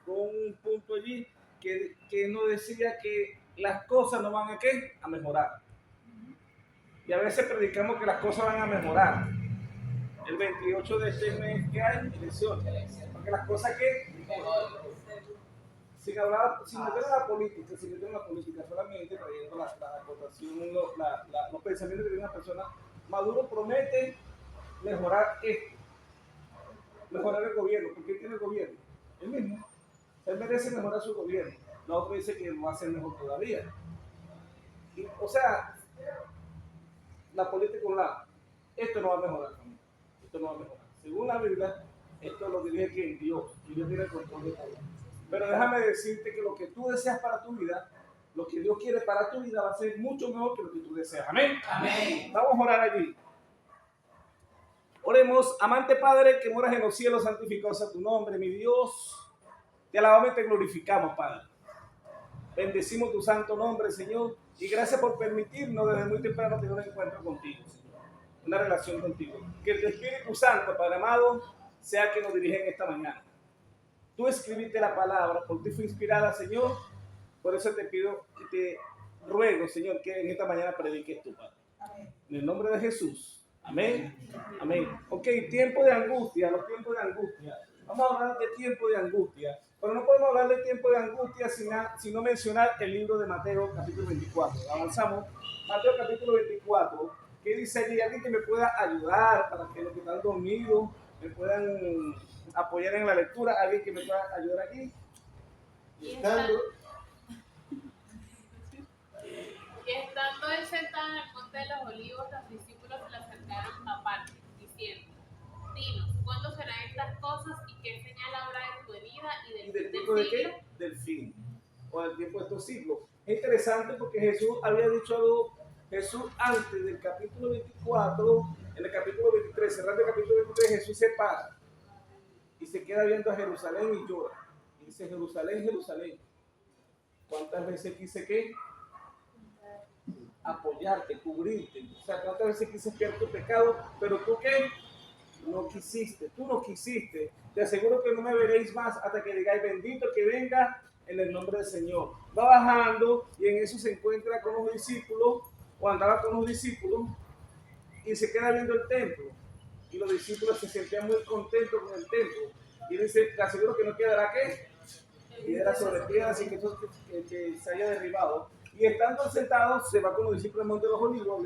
predicó un punto allí que nos decía que las cosas no van a mejorar. Y a veces predicamos que las cosas van a mejorar. El 28 de este mes que hay elecciones. Porque las cosas sin meter en la política, solamente trayendo la acotación, los pensamientos que tiene una persona. Maduro promete mejorar esto, mejorar el gobierno. ¿Por qué tiene el gobierno? Él mismo. Él merece mejorar su gobierno. La otra dice que va a ser mejor todavía. Y, o sea, la política un lado. Esto no va a mejorar. Esto no va a mejorar. Según la Biblia, esto lo dirige que Dios. Y Dios tiene el control de todo. Pero déjame decirte que lo que tú deseas para tu vida, lo que Dios quiere para tu vida va a ser mucho mejor que lo que tú deseas. Amén. Amén. Vamos a orar allí. Oremos, amante Padre que moras en los cielos, santificado sea tu nombre, mi Dios. Te alabamos y te glorificamos, Padre. Bendecimos tu santo nombre, Señor. Y gracias por permitirnos desde muy temprano tener un encuentro contigo, Señor. Una relación contigo. Que el Espíritu Santo, Padre amado, sea quien nos dirige en esta mañana. Tú escribiste la palabra, por ti fue inspirada, Señor. Por eso te pido y te ruego, Señor, que en esta mañana prediques tú, Padre. En el nombre de Jesús. Amén. Amén. Ok, tiempo de angustia, los tiempos de angustia. Vamos a hablar de tiempo de angustia. Pero no podemos hablar de tiempo de angustia sin no mencionar el libro de Mateo, capítulo 24. Avanzamos. Mateo, capítulo 24. ¿Qué dice allí? Alguien que me pueda ayudar para que los que están dormidos me puedan apoyar en la lectura. Alguien que me pueda ayudar aquí. Y estando él sentado en el monte de los olivos, los discípulos se le acercaron aparte, diciendo: Dinos, ¿cuándo serán estas cosas y qué señal habrá de tu venida y del tiempo de qué? Del fin, o del tiempo de estos siglos. Es interesante porque Jesús había dicho algo, Jesús antes del capítulo 24, en el capítulo 23, cerrando el capítulo 23, Jesús se para y se queda viendo a Jerusalén y llora. Y dice: Jerusalén, Jerusalén, ¿cuántas veces quise qué? Apoyarte, cubrirte. O sea, ¿cuántas veces quise espiar tu pecado? Pero tú qué? No quisiste, tú no quisiste. Te aseguro que no me veréis más hasta que digáis: bendito que venga en el nombre del Señor. Va bajando y en eso se encuentra con los discípulos, o andaba con los discípulos, y se queda viendo el templo. Y los discípulos se sentían muy contentos con el templo. Y dice: te aseguro que no quedará ¿qué? Piedra sobre piedra, así que se haya derribado. Y estando sentados, se va con los discípulos al Monte de los Olivos,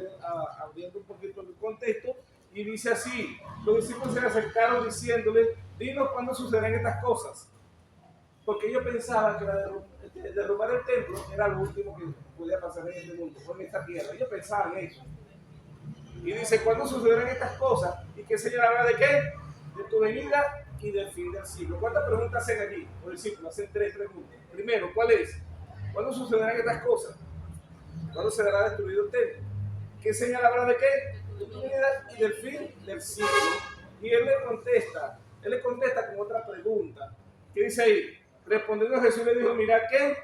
abriendo un poquito el contexto, y dice así: los discípulos se le acercaron diciéndole: dinos cuándo sucederán estas cosas. Porque ellos pensaban que derrumbar el templo era lo último que podía pasar en este mundo, en esta tierra. Ellos pensaban eso. Y dice: ¿cuándo sucederán estas cosas? ¿Y qué señal habrá de qué? De tu venida y del fin del siglo. ¿Cuántas preguntas hacen allí? Los discípulos hacen 3 preguntas. Primero, ¿cuál es? ¿Cuándo sucederán estas cosas? ¿Cuándo será destruido el templo? ¿Qué señal habrá de qué? De tu venida y del fin del siglo. Y él le contesta con otra pregunta. ¿Qué dice ahí? Respondiendo Jesús le dijo: mirad que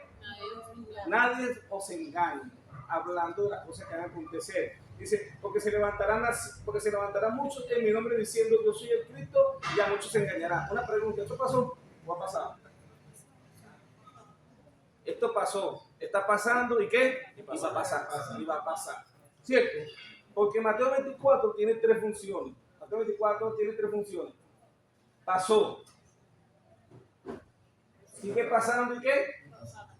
nadie os engañe, hablando de las cosas que van a acontecer. Dice: porque se levantarán muchos en mi nombre diciendo: yo soy el Cristo, y a muchos se engañarán. Una pregunta: ¿esto pasó o ha pasado? Esto pasó, está pasando, ¿y qué? Y va a pasar, y va a pasar. ¿Cierto? Porque Mateo 24 tiene 3 funciones. Mateo 24 tiene 3 funciones. Pasó. Sigue pasando, ¿y qué?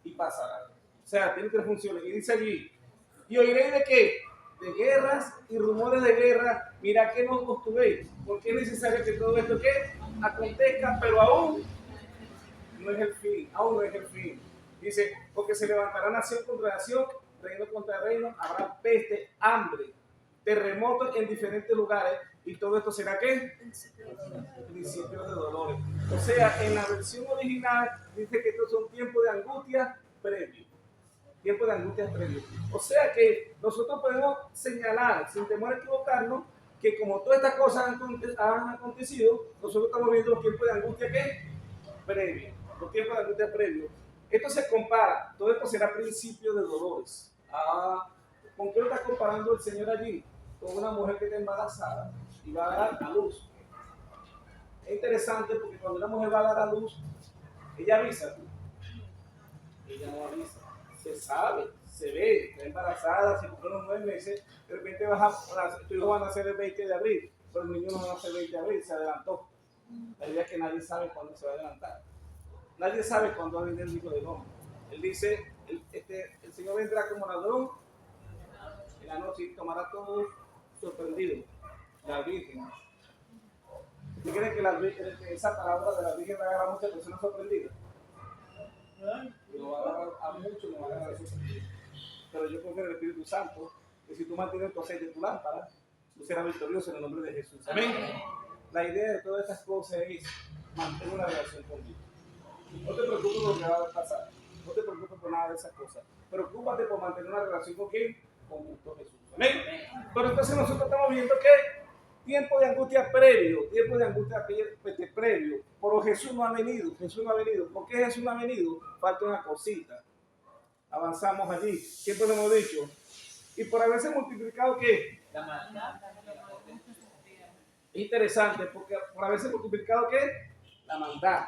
Y pasará. O sea, tiene 3 funciones. Y dice allí: y oiréis de qué? De guerras y rumores de guerra. Mira que no os tuvéis. Porque es necesario que todo esto ¿qué? Acontezca, pero aún no es el fin. Aún no es el fin. Dice: porque se levantará nación contra nación, reino contra reino, habrá peste, hambre, terremotos en diferentes lugares, y todo esto será ¿qué? Principios de dolores. O sea, en la versión original dice que estos son tiempos de angustia previo. Tiempo de angustia previo. O sea que nosotros podemos señalar, sin temor a equivocarnos, que como todas estas cosas han acontecido, nosotros estamos viendo los tiempos de angustia ¿qué? Previo. Los tiempos de angustia previo. Esto se compara, todo esto será principio de dolores. ¿Con qué lo está comparando el Señor allí? Con una mujer que está embarazada y va a dar a luz. Es interesante porque cuando una mujer va a dar a luz, Ella avisa, ella no avisa, se sabe, se ve, está embarazada, si por unos 9 meses, de repente tu hijo va a nacer el 20 de abril, pero el niño no va a nacer el 20 de abril, se adelantó. La idea es que nadie sabe cuándo se va a adelantar. Nadie sabe cuándo va a venir el Hijo del Hombre. Él dice, el Señor vendrá como ladrón en la noche y tomará a todos sorprendidos. La Virgen. ¿Usted cree que esa palabra de la Virgen va a agarrar a muchas personas sorprendidas? No va a agarrar a muchos, no va a agarrar a sorprendidos. Pero yo confío en el Espíritu Santo, que si tú mantienes tu aceite en tu lámpara, tú serás victorioso en el nombre de Jesús. Amén. La idea de todas estas cosas es mantener una relación con Dios. No te preocupes por lo que va a pasar. No te preocupes por nada de esas cosas. Preocúpate por mantener una relación con ¿quién? Con Cristo Jesús. Amén. Pero entonces nosotros estamos viendo que tiempo de angustia previo, previo. Pero Jesús no ha venido, Jesús no ha venido. ¿Por qué Jesús no ha venido? Falta una cosita. Avanzamos allí. Siempre lo hemos dicho. Y por haberse multiplicado, ¿qué? La maldad. Es interesante, porque por haberse multiplicado, ¿qué? La maldad.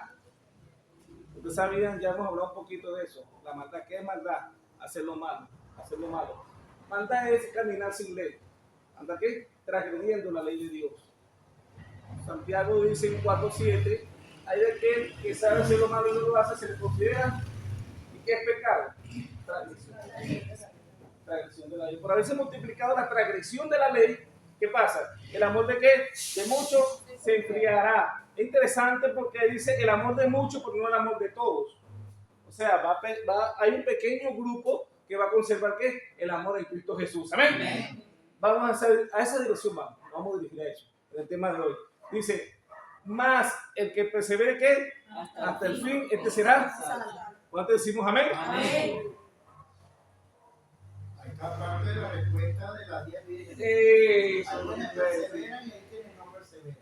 Ustedes sabían, ya hemos hablado un poquito de eso. La maldad, ¿qué es maldad? Hacer lo malo, hacer lo malo. Maldad es caminar sin ley. ¿Maldad qué? Transgrediendo la ley de Dios. Santiago dice en 4:7, hay de aquel que sabe hacer lo malo y no lo hace, se le considera. ¿Y qué es pecado? Transgresión. Transgresión de la ley. Por haberse multiplicado la transgresión de la ley, ¿qué pasa? El amor de qué? De muchos se enfriará. Es interesante porque dice el amor de muchos, pero no el amor de todos. O sea, hay un pequeño grupo que va a conservar ¿qué? El amor en Cristo Jesús. Amén. Amén. Vamos a hacer a esa dirección, vamos a dirigir a eso, en el tema de hoy. Dice, más el que persevere ¿qué? Hasta el fin, este será. ¿Cuánto decimos amén? Amén. Acá parte de la respuesta de las 10 vírgenes. Algunos perseveran y hay quienes no perseveran.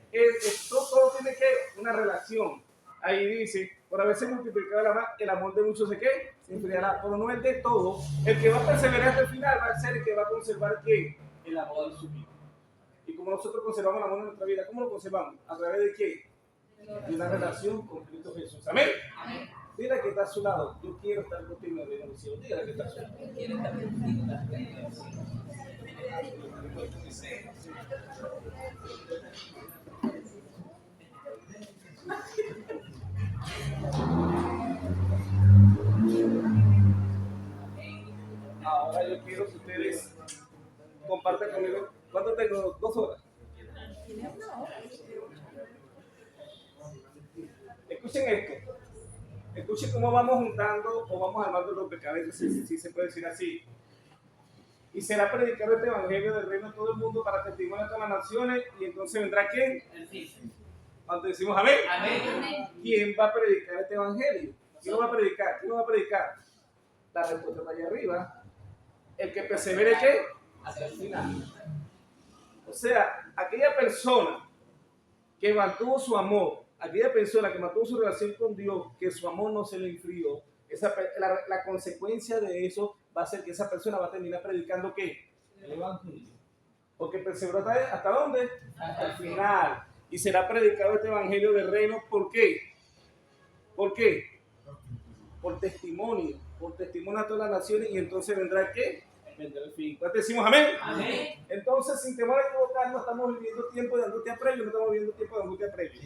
Todo tiene que una relación. Ahí dice, por haberse multiplicado el amor de muchos, ¿de qué? Se enfriará, pero no el de todo. El que va a perseverar hasta el final va a ser el que va a conservar ¿qué? El amor en su vida. Y como nosotros conservamos el amor en nuestra vida, ¿cómo lo conservamos? ¿A través de qué? De una relación con Cristo Jesús. Amén. Amén. Dile que está a su lado. Yo quiero estar contigo en el cielo. Dile que está a su lado. Yo quiero estar contigo en el cielo. Ahora yo quiero que ustedes compartan conmigo. ¿Cuánto tengo? 2 horas. Escuchen esto. Escuchen cómo vamos juntando o vamos armando los rompecabezas, si se puede decir así. Y será predicado este evangelio del reino a todo el mundo para testimonio de todas las naciones. Y entonces vendrá ¿quién? El fin. Cuando decimos amén. Amén. ¿Quién va a predicar este evangelio? ¿Quién lo va a predicar? ¿Quién lo va a predicar? La respuesta está allá arriba. El que persevere ¿qué? Hasta el final. O sea, aquella persona que mantuvo su amor, aquella persona que mantuvo su relación con Dios, que su amor no se le enfrió, la consecuencia de eso va a ser que esa persona va a terminar predicando ¿qué? El evangelio. Porque perseveró ¿hasta dónde? Hasta el final. Y será predicado este evangelio del reino, ¿por qué? ¿Por qué? Por testimonio a todas las naciones, y entonces vendrá ¿qué? Vendrá el fin. ¿Cuánto decimos amén? Amén. Entonces, sin temor a equivocarnos, estamos viviendo tiempo de angustia previo, no estamos viviendo tiempo de angustia previo.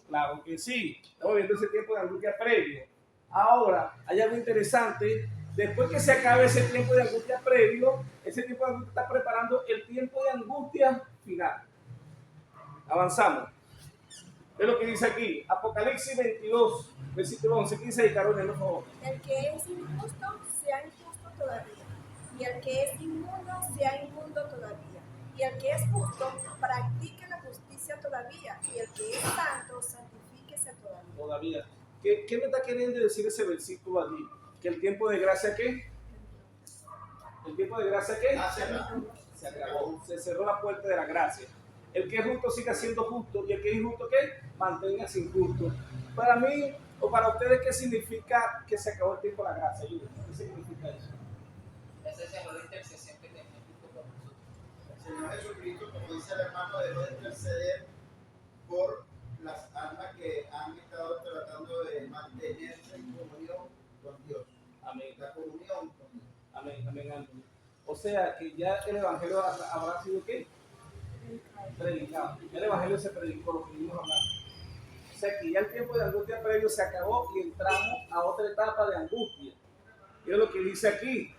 Claro que sí, estamos viviendo ese tiempo de angustia previo. Ahora, hay algo interesante. Después que se acabe ese tiempo de angustia previo, ese tiempo de angustia está preparando el tiempo de angustia final. Avanzamos. Es lo que dice aquí, Apocalipsis 22, versículo 11. ¿Qué dice ahí, Carolina, por favor? El que es injusto, sea injusto todavía. Y el que es inmundo, sea inmundo todavía. Y el que es justo, practique la justicia todavía. Y el que es santo, santifíquese todavía. Todavía. ¿Qué me está queriendo decir ese versículo allí? ¿Que el tiempo de gracia qué? ¿El tiempo de gracia qué? Se acabó. Se cerró la puerta de la gracia. El que es justo siga siendo justo, y el que es injusto ¿qué? Manténgase injusto. Para mí, o para ustedes, ¿qué significa que se acabó el tiempo de la gracia? ¿Qué significa eso? Ese es la intercesión que tiene Cristo por nosotros. El Señor Jesucristo, como dice el hermano, dejó de interceder por las almas que han estado tratando de mantenerse en comunión con Dios. Amén. La comunión con Dios. Amén, amén, amén. O sea que ya el evangelio habrá sido ¿qué? Predicado. Ya el evangelio se predicó, lo que vimos hablando. O sea que ya el tiempo de angustia previo se acabó y entramos a otra etapa de angustia. Y es lo que dice aquí,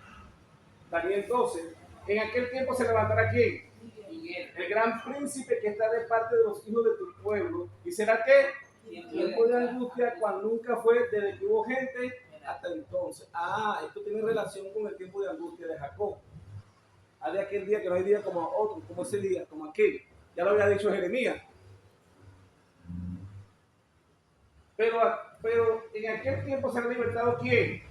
Daniel 12. En aquel tiempo se levantará ¿quién? Miguel. El gran príncipe que está de parte de los hijos de tu pueblo. ¿Y será qué? Tiempo de angustia cual nunca fue desde que hubo gente hasta entonces. Ah, esto tiene relación con el tiempo de angustia de Jacob. Hay de aquel día que no hay día como otro, como ese día, como aquel. Ya lo había dicho Jeremías. Pero en aquel tiempo será libertado ¿quién?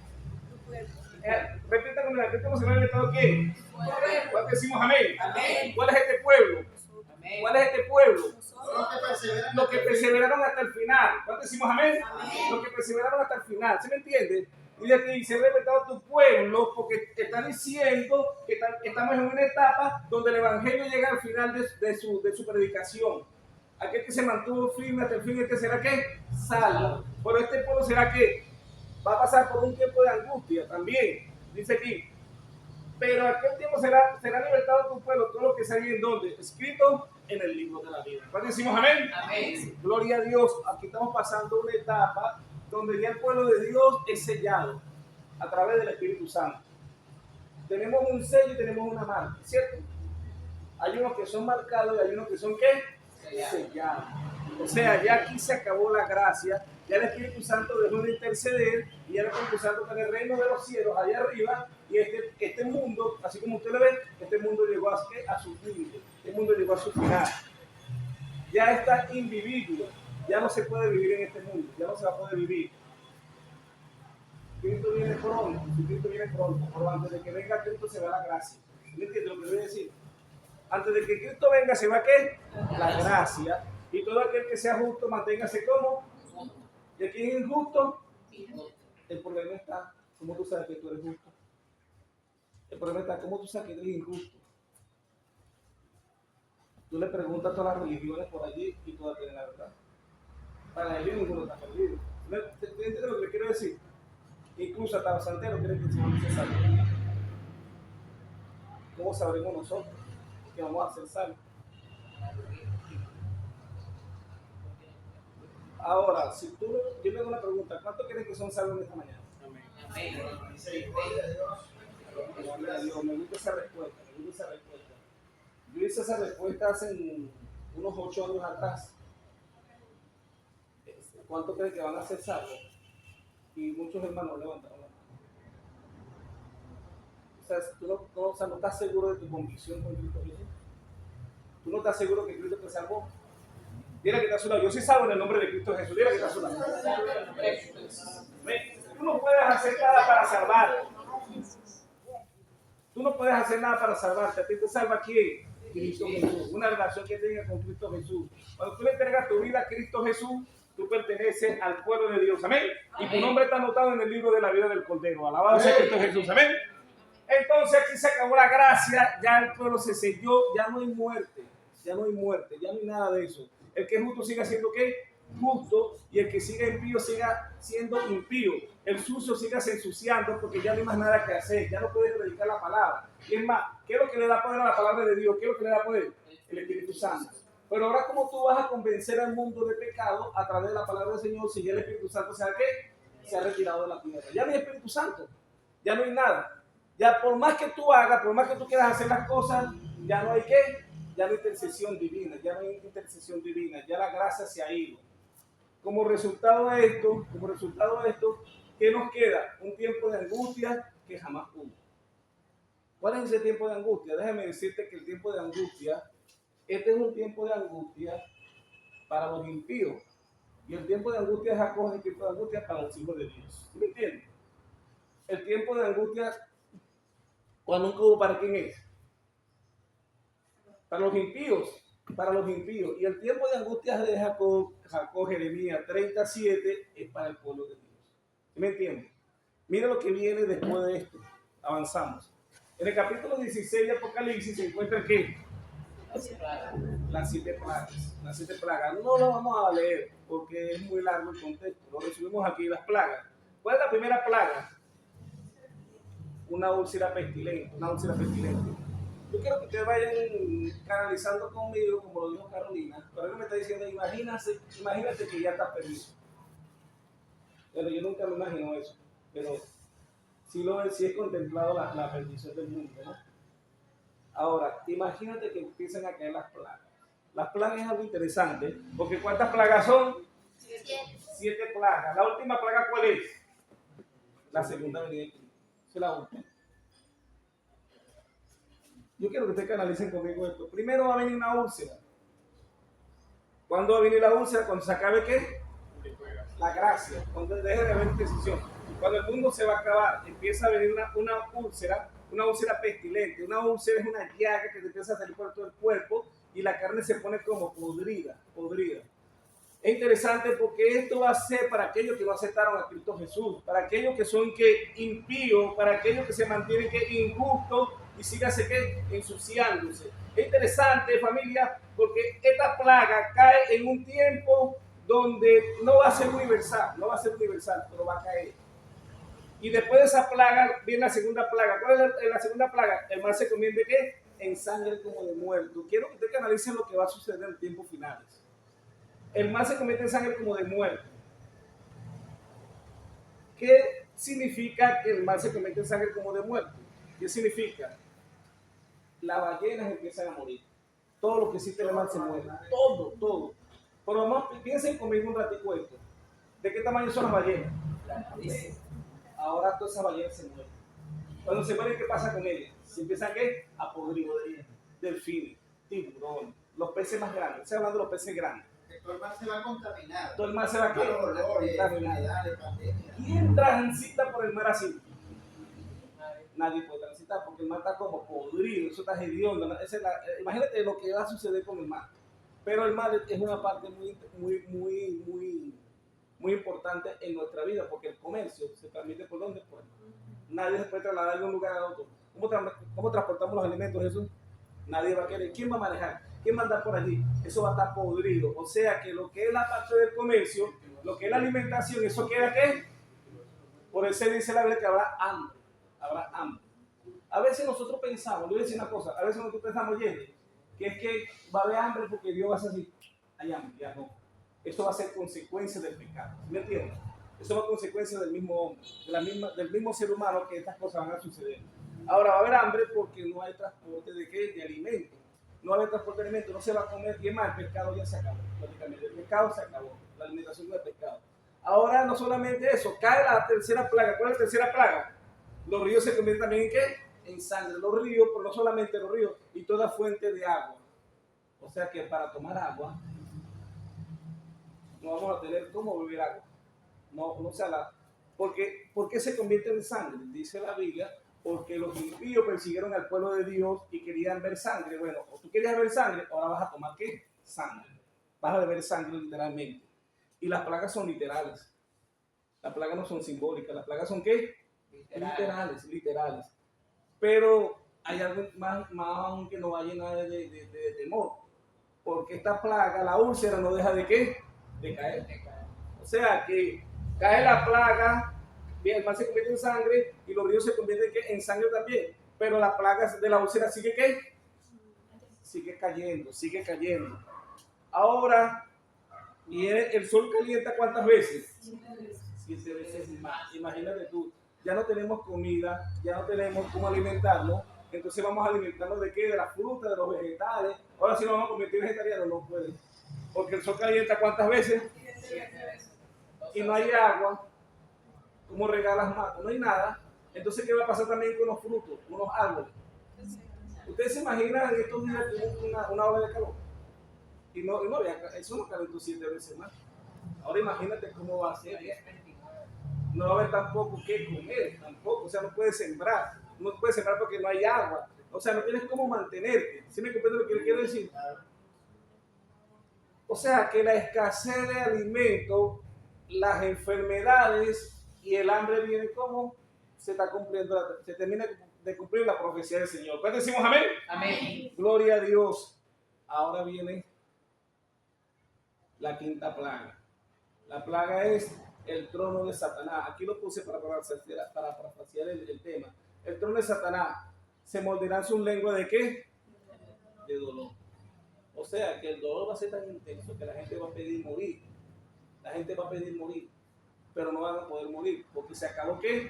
Repita conmigo, ¿en aquel tiempo será libertado quién? ¿Cuánto decimos amén? Amén. ¿Cuál es este pueblo? Amén. ¿Cuál es este pueblo? Nosotros. Los que perseveraron hasta el final. ¿Cuánto decimos amén? Amén. Los que perseveraron hasta el final. ¿Sí me entiende? Y de que se ha libertado tu pueblo porque te está diciendo que estamos en una etapa donde el evangelio llega al final de su predicación. Aquel que se mantuvo firme hasta el fin, este será ¿qué? Salvo. Pero este pueblo será ¿qué? Va a pasar por un tiempo de angustia también. Dice aquí. Pero aquel tiempo será libertado tu pueblo, todo lo que salió en donde, escrito en el libro de la vida. ¿Cuándo decimos amén? Amén. Gloria a Dios. Aquí estamos pasando una etapa donde ya el pueblo de Dios es sellado a través del Espíritu Santo. Tenemos un sello y tenemos una marca, ¿cierto? Hay unos que son marcados y hay unos que son ¿qué? Sellados. O sea, ya aquí se acabó la gracia, ya el Espíritu Santo dejó de interceder y ya el Espíritu Santo está en el reino de los cielos, allá arriba, y este mundo, así como usted lo ve, este mundo llegó a su fin, este mundo llegó a su final. Ya está invivible, ya no se puede vivir en este mundo, ya no se va a poder vivir. Cristo viene pronto, Cristo viene pronto, pero antes de que venga Cristo se va la gracia. ¿Me entiende lo que voy a decir? Antes de que Cristo venga se va ¿qué? La gracia. Y todo aquel que sea justo manténgase como. ¿Y aquí es injusto? El problema está, ¿cómo tú sabes que tú eres justo? El problema está, ¿cómo tú sabes que eres injusto? Tú le preguntas a todas las religiones por allí y todas tienen la verdad. Para ellos ninguno está perdido. ¿Te entiendes lo que le quiero decir? Incluso hasta los santeros creen que el Señor se salve. ¿Cómo sabremos nosotros que vamos a ser salvos? Ahora, si tú, yo le hago una pregunta, ¿cuántos creen que son salvos esta mañana? Amén. Misericordia de Dios. Gloria a Dios, me gusta esa respuesta, Yo hice esa respuesta hace unos 8 años atrás. ¿Cuántos creen que van a ser salvos? Y muchos hermanos levantaron la mano. O sea, tú no estás seguro de tu convicción con Cristo Jesús. Tú no estás seguro que Cristo te salvó. Dile que está a su lado. Yo soy salvo en el nombre de Cristo Jesús. Dile que está a su lado. Tú no puedes hacer nada para salvarte. Tú no puedes hacer nada para salvarte. ¿A ti te salva quién? Cristo Jesús. Una relación que tengas con Cristo Jesús. Cuando tú le entregas tu vida a Cristo Jesús, tú perteneces al pueblo de Dios. Amén. Y tu nombre está anotado en el libro de la vida del Cordero. Alabado sea Cristo Jesús. Amén. Entonces aquí se acabó la gracia. Ya el pueblo se selló. Ya no hay muerte. Ya no hay muerte. Ya no hay nada de eso. El que es justo siga siendo ¿qué? Justo, y el que siga impío siga siendo impío. El sucio siga se ensuciando porque ya no hay más nada que hacer, ya no puede predicar la palabra. Y es más, ¿qué es lo que le da poder a la palabra de Dios? ¿Qué es lo que le da poder? El Espíritu Santo. Pero ahora, ¿cómo tú vas a convencer al mundo de pecado a través de la palabra del Señor si ya el Espíritu Santo se ha retirado de la tierra? Ya no hay Espíritu Santo, ya no hay nada. Ya por más que tú hagas, por más que tú quieras hacer las cosas, ya no hay ¿qué? Ya no hay intercesión divina, ya la gracia se ha ido. Como resultado de esto, ¿qué nos queda? Un tiempo de angustia que jamás hubo. ¿Cuál es ese tiempo de angustia? Déjame decirte que el tiempo de angustia, este es un tiempo de angustia para los impíos. Y el tiempo de angustia de Jacob es el tiempo de angustia para los hijos de Dios. ¿Sí me entiendes? El tiempo de angustia, cuando nunca hubo, ¿para quién es? Para los impíos. Y el tiempo de angustia de Jacob, Jeremías 37, es para el pueblo de Dios. ¿Me entiendes? Mira lo que viene después de esto. Avanzamos. En el capítulo 16 de Apocalipsis se encuentra ¿qué? Las 7 plagas. Las 7 plagas. No lo vamos a leer porque es muy largo el contexto. Lo resumimos aquí, las plagas. ¿Cuál es la primera plaga? Una úlcera pestilente. Una úlcera pestilente. Yo quiero que ustedes vayan canalizando conmigo, como lo dijo Carolina. Pero ella me está diciendo, imagínate que ya estás perdido. Pero yo nunca me imagino eso. Pero sí he contemplado la perdición del mundo, ¿no? Ahora, imagínate que empiezan a caer las plagas. Las plagas es algo interesante, porque ¿cuántas plagas son? 7 plagas. ¿La última plaga cuál es? La segunda venida de Cristo. Esa es la última. Yo quiero que ustedes canalicen conmigo esto. Primero va a venir una úlcera. ¿Cuándo va a venir la úlcera? Cuando se acabe ¿qué? La gracia. Cuando deje de haber intercesión. Cuando el mundo se va a acabar, empieza a venir una úlcera pestilente. Una úlcera es una llaga que te empieza a salir por todo el cuerpo y la carne se pone como podrida. Es interesante porque esto va a ser para aquellos que no aceptaron a Cristo Jesús, para aquellos que son impíos, para aquellos que se mantienen injustos y síganse ensuciándose. Es interesante, familia, porque esta plaga cae en un tiempo donde no va a ser universal, pero va a caer. Y después de esa plaga viene la segunda plaga. ¿Cuál es la segunda plaga? El mar se convierte en sangre como de muerto. Quiero que ustedes analicen lo que va a suceder en tiempos finales. El mar se convierte en sangre como de muerto. ¿Qué significa que el mar se convierte en sangre como de muerto? ¿Qué significa? Las ballenas empiezan a morir. Todo lo que existe en el mar se muere. Todo. Pero vamos, piensen conmigo un ratico esto. ¿De qué tamaño son las ballenas? Ahora todas esas ballenas se mueren. Cuando se mueren, ¿qué pasa con ellas? Se empiezan a podrir. Delfines, tiburones, los peces más grandes. Estoy hablando de los peces grandes. Todo el mar se va a contaminar. Todo el mar se va a contaminar. ¿Quién transita por el mar así? Nadie puede transitar porque el mar está como podrido, eso está hediondo. Imagínate lo que va a suceder con el mar. Pero el mar es una parte muy importante en nuestra vida porque el comercio se transmite por donde puede. Nadie se puede trasladar de un lugar a otro. ¿Cómo transportamos los alimentos, Jesús? Nadie va a querer. ¿Quién va a manejar? ¿Quién va a andar por allí? Eso va a estar podrido. O sea que lo que es la parte del comercio, lo que es la alimentación, ¿eso queda qué? Por eso dice la Biblia que habrá hambre. A veces nosotros pensamos, le voy a decir una cosa, a veces nosotros pensamos, que es que va a haber hambre porque Dios va a ser así. Hay hambre, ya no. Eso va a ser consecuencia del pecado. ¿Me entiendes? Eso va a ser consecuencia del mismo hombre, del mismo ser humano que estas cosas van a suceder. Ahora va a haber hambre porque no hay transporte de alimentos. No va a haber transporte de alimentos, no se va a comer. Y más, el pescado ya se acabó. El pescado se acabó. La alimentación del pescado. Ahora no solamente eso, cae la tercera plaga. ¿Cuál es la tercera plaga? Los ríos se convierten también ¿en qué? En sangre. Los ríos, pero no solamente los ríos, y toda fuente de agua. O sea que para tomar agua no vamos a tener cómo beber agua. No sea ¿Por qué se convierte en sangre? Dice la Biblia, porque los impíos persiguieron al pueblo de Dios y querían ver sangre. Bueno, o tú querías ver sangre, ahora vas a tomar ¿qué? Sangre. Vas a beber sangre literalmente. Y las plagas son literales. Las plagas no son simbólicas, las plagas son ¿qué? Literales. Pero hay algo más que nos va a llenar de temor. Porque esta plaga, la úlcera, no deja de ¿qué? De caer. O sea que cae la plaga, el mar se convierte en sangre y los ríos se convierten en sangre también. Pero la plaga de la úlcera sigue ¿qué? Sigue cayendo. Ahora, y el sol calienta ¿cuántas veces? 7 veces más. Imagínate tú, ya no tenemos comida, ya no tenemos cómo alimentarnos, entonces vamos a alimentarnos ¿de qué? De la fruta, de los vegetales. Ahora sí nos vamos a convertir en vegetarianos, no puede. Porque el sol calienta ¿cuántas veces? 7 veces. Y no hay agua. ¿Cómo regalas mato? No hay nada. Entonces, ¿qué va a pasar también con los frutos, con los árboles? Ustedes se imaginan en estos días que una ola de calor. Y no había, eso no calentó 7 veces más. Ahora imagínate cómo va a ser. No va a haber tampoco qué comer, tampoco. O sea, no puedes sembrar. No puedes sembrar porque no hay agua. O sea, no tienes cómo mantenerte. ¿Sí me comprende lo que le quiero decir? O sea, que la escasez de alimentos, las enfermedades y el hambre viene como se está cumpliendo, se termina de cumplir la profecía del Señor. ¿Cuánto decimos amén? Amén. Gloria a Dios. ahora viene la quinta plaga. La plaga es el trono de Satanás. Aquí lo puse para parafrasear el tema. El trono de Satanás. Se morderán su lengua de qué? De dolor. O sea, que el dolor va a ser tan intenso que la gente va a pedir morir. La gente va a pedir morir, pero no van a poder morir, porque se acabó ¿qué?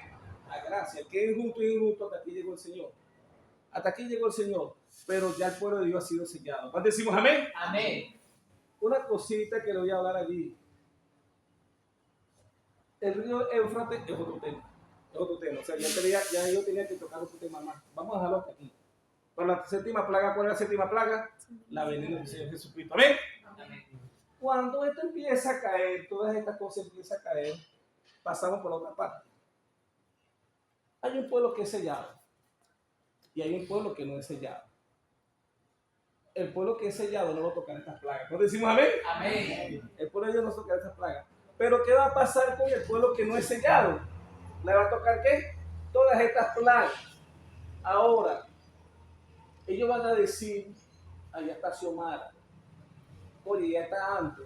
La gracia. El que es injusto es injusto, hasta aquí llegó el Señor. Hasta aquí llegó el Señor, pero ya el pueblo de Dios ha sido sellado. ¿Cuántos decimos amén? Amén. Una cosita que le voy a hablar allí. El río Éufrates es otro tema. Es otro tema. O sea, ya yo tenía que tocar otro tema más. Vamos a dejarlo hasta aquí. Para la séptima plaga, ¿cuál es la séptima plaga? La venida del Señor Jesucristo. ¿Amén? Amén. Cuando esto empieza a caer, todas estas cosas empiezan a caer, pasamos por la otra parte. Hay un pueblo que es sellado y hay un pueblo que no es sellado. El pueblo que es sellado no va a tocar estas plagas. ¿No decimos amén? Amén. El pueblo de Dios no va a tocar estas plagas. Pero ¿qué va a pasar con el pueblo que no es sellado? ¿Le va a tocar qué? Todas estas plagas. Ahora, ellos van a decir, allá está Xiomara, oye, ya está antes,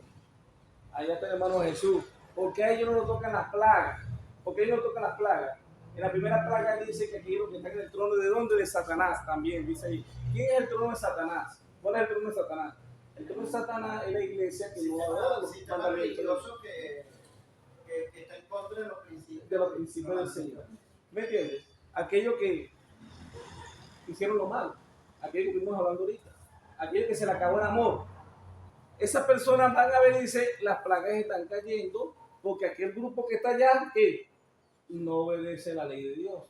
allá está el hermano Jesús. ¿Por qué a ellos no lo tocan las plagas? ¿Por qué ellos no tocan las plagas? En la primera plaga dice que aquí lo que está en el trono, ¿de dónde? De Satanás también, dice ahí. ¿Quién es el trono de Satanás? ¿Cuál es el trono de Satanás? El trono de Satanás es la iglesia que no adora los mandamientos que está en contra de los principios. de los principios del Señor. ¿Me entiendes? Aquellos que hicieron lo malo, aquellos que estuvimos hablando ahorita, aquellos que se le acabó el amor. Esas personas van a ver y dicen, las plagas están cayendo porque aquel grupo que está allá, que no obedece la ley de Dios.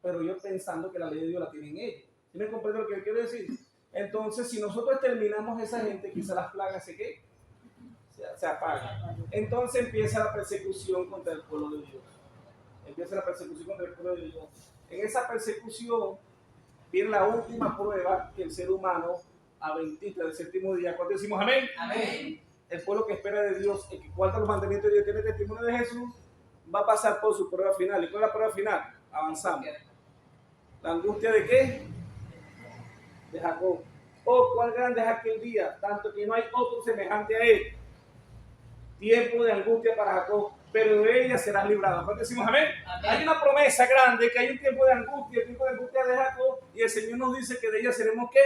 Pero yo pensando que la ley de Dios la tienen ellos. ¿Sí me comprende lo que quiero decir? Entonces, si nosotros terminamos esa gente, quizás las plagas se apagan. Entonces empieza la persecución contra el pueblo de Dios. Empieza la persecución contra el pueblo de Dios. En esa persecución viene la última prueba que el ser humano adventista del séptimo día. ¿Cuándo decimos amén? Amén. El pueblo que espera de Dios, el que guarda los mandamientos de Dios, tiene testimonio de Jesús, va a pasar por su prueba final. ¿Y cuál es la prueba final? Avanzamos. ¿La angustia de qué? De Jacob. Oh, cuán grande es aquel día, tanto que no hay otro semejante a él. Tiempo de angustia para Jacob, pero de ella serás librado. ¿Cuándo decimos amén? Amén. Hay una promesa grande, que hay un tiempo de angustia, el tiempo de angustia de Jacob, y el Señor nos dice que de ella seremos ¿qué?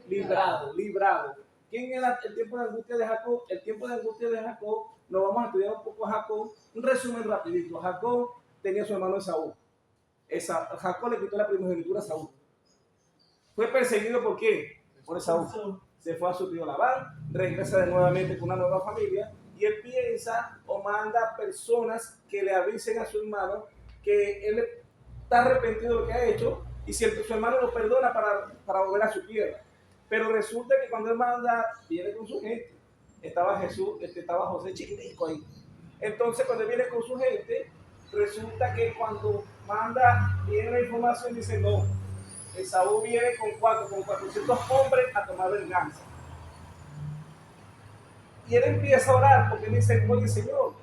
Librados. ¿Quién es el tiempo de angustia de Jacob? El tiempo de angustia de Jacob, nos vamos a estudiar un poco a Jacob. Un resumen rapidito. Jacob tenía a su hermano Esaú. Jacob le quitó la primogenitura a Saúl. Fue perseguido ¿por qué? Por Esaú. Se fue a su tío Labán, regresa de nuevamente con una nueva familia y él piensa o manda personas que le avisen a su hermano que él está arrepentido de lo que ha hecho y si su hermano lo perdona para volver a su tierra. Pero resulta que cuando él manda, viene con su gente. Estaba José chiquitico ahí. Entonces cuando él viene con su gente, resulta que cuando manda, viene la información y dice no. Esaú viene con 400 hombres a tomar venganza. Y él empieza a orar porque dice, oye Señor,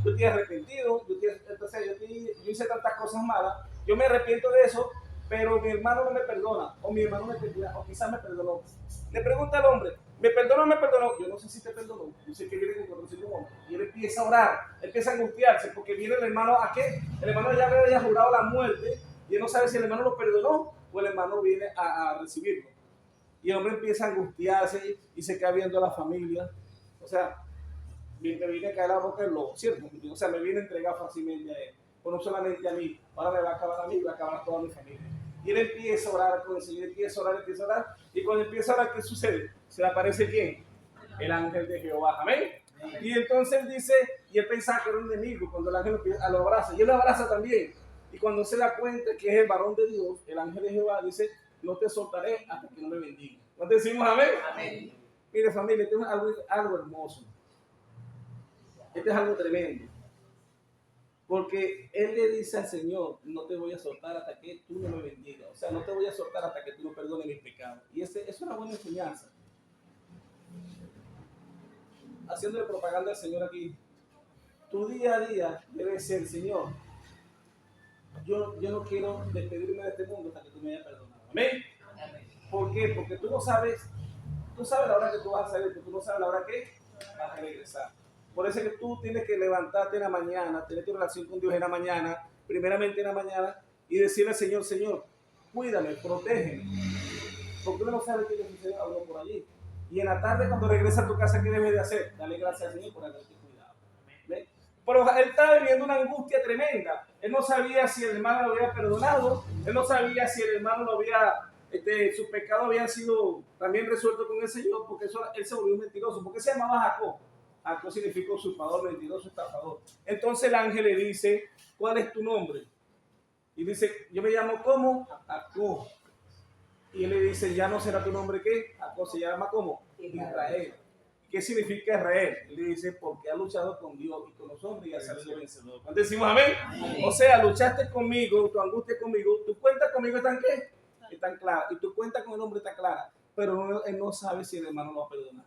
yo estoy arrepentido, yo hice tantas cosas malas, yo me arrepiento de eso, pero mi hermano no me perdona, o mi hermano me perdona, o quizás me perdonó. Le pregunta al hombre, ¿me perdonó o no me perdonó? Yo no sé si te perdonó, yo sé que viene con 400 hombres. Y él empieza a orar, empieza a angustiarse, porque viene el hermano ¿a qué? El hermano ya le había jurado la muerte, y él no sabe si el hermano lo perdonó, o el hermano viene a recibirlo. Y el hombre empieza a angustiarse y se queda viendo a la familia. O sea, me viene a caer la boca del lobo, ¿cierto? O sea, me viene a entregar fácilmente a él. Pero no solamente a mí, ahora me va a acabar a mí y va a acabar a toda mi familia. Y él empieza a orar con el Señor, empieza a orar. Y cuando empieza a orar, ¿qué sucede? Se le aparece ¿quién? El ángel de Jehová. Amén. Y entonces él dice, y él pensaba que era un enemigo, cuando el ángel lo abraza, y él lo abraza también. Y cuando se da cuenta que es el varón de Dios, el ángel de Jehová dice, no te soltaré hasta que no me bendiga. ¿No te decimos amén? Amén. Mire familia, esto es algo hermoso. Esto es algo tremendo. Porque él le dice al Señor, no te voy a soltar hasta que tú no me bendigas. O sea, no te voy a soltar hasta que tú no perdones mis pecados. Y es una buena enseñanza. Haciéndole propaganda al Señor aquí. Tu día a día debe ser, Señor, yo no quiero despedirme de este mundo hasta que tú me hayas perdonado. Amén. Amén. ¿Por qué? Porque tú no sabes Tú sabes la hora que tú vas a salir, pero tú no sabes la hora que vas a regresar. Por eso es que tú tienes que levantarte en la mañana, tener tu relación con Dios en la mañana, primeramente en la mañana, y decirle al Señor, Señor, cuídame, protégeme. Porque uno no sabe qué le sucede a uno por allí. Y en la tarde, cuando regresa a tu casa, ¿qué debes de hacer? Dale gracias al Señor por haberte cuidado. ¿Ves? Pero él estaba viviendo una angustia tremenda. Él no sabía si el hermano lo había perdonado, él no sabía si el hermano lo había, sus pecados habían sido también resueltos con el Señor, porque eso, él se volvió un mentiroso. ¿Por qué se llamaba Jacob? Jacob significa usurpador, mentiroso, estafador. Entonces el ángel le dice, ¿cuál es tu nombre? Y dice, yo me llamo ¿cómo? Jacob. Y él le dice, ya no será tu nombre ¿qué? Jacob, se llama ¿cómo? Israel. ¿Qué significa Israel? Él le dice, porque ha luchado con Dios y con los hombres y ha salido vencedor. ¿Cuándo decimos amén? Amén? O sea, luchaste conmigo, tu angustia conmigo, tu cuenta conmigo está en qué? Están claras. Y tu cuenta con el hombre está clara. Pero él no sabe si el hermano lo va a perdonar.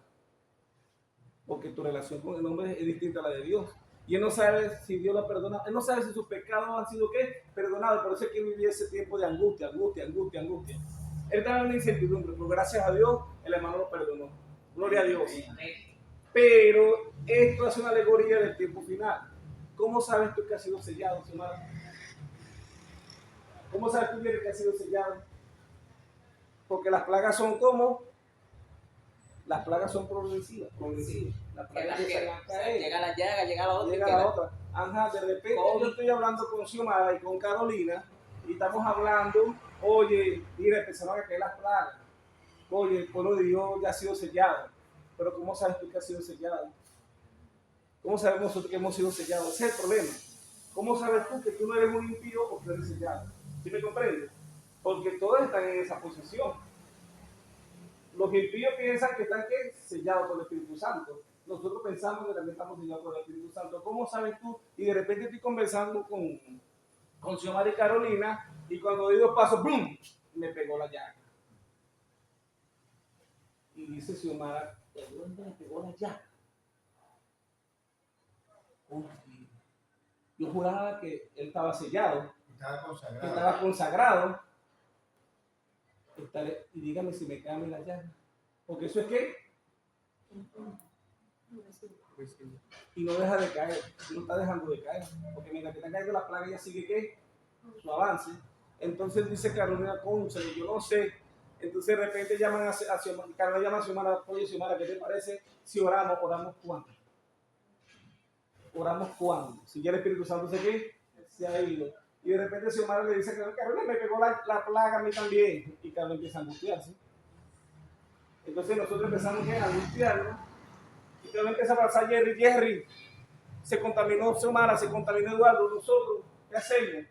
Porque tu relación con el hombre es distinta a la de Dios. Y él no sabe si Dios lo perdona. Él no sabe si sus pecados han sido ¿qué? Perdonados. Por eso es que vivía ese tiempo de angustia. Él estaba en una incertidumbre, pero gracias a Dios el hermano lo perdonó. Gloria a Dios. Pero esto es una alegoría del tiempo final. ¿Cómo sabes tú que ha sido sellado, Xiomara? ¿Cómo sabes tú que ha sido sellado? Porque las plagas son como. Las plagas son progresivas. Las plagas que llega la llaga, llega la otra. Llega la otra. Ajá, de repente yo estoy hablando con Xiomara y con Carolina y estamos hablando, oye, mira, empezaron a caer las plagas. Oye, el pueblo de Dios ya ha sido sellado. Pero ¿cómo sabes tú que ha sido sellado? ¿Cómo sabemos nosotros que hemos sido sellados? Ese es el problema. ¿Cómo sabes tú que tú no eres un impío o que eres sellado? ¿Sí me comprendes? Porque todos están en esa posición. Los impíos piensan que están ¿qué? Sellados por el Espíritu Santo. Nosotros pensamos que también estamos sellados por el Espíritu Santo. ¿Cómo sabes tú? Y de repente estoy conversando con Xiomara y Carolina y cuando doy 2 pasos, ¡bum!, me pegó la llaga. Y dice Xiomara, ¿de dónde me pegó la llaga? Yo juraba que él estaba sellado, que estaba consagrado. Y dígame si me cae la llaga. Porque eso es que. Y no deja de caer, no está dejando de caer. Porque mientras que está cayendo la plaga, ya sigue ¿qué? Su avance. Entonces dice Carolina, cónchale, yo no sé. Entonces de repente llaman a Xiomara, Carolina llama a Xiomara, oye Xiomara, ¿qué te parece si oramos? ¿Oramos cuándo? ¿Oramos cuándo? Si ya el Espíritu Santo se ha ido. Y de repente Xiomara le dice a Carolina, me pegó la plaga a mí también. Y Carolina empieza a angustiarse. Entonces nosotros empezamos a angustiarnos. Y Carolina empieza a pasar Jerry, se contaminó Xiomara, se contaminó Eduardo, nosotros, ¿qué hacemos?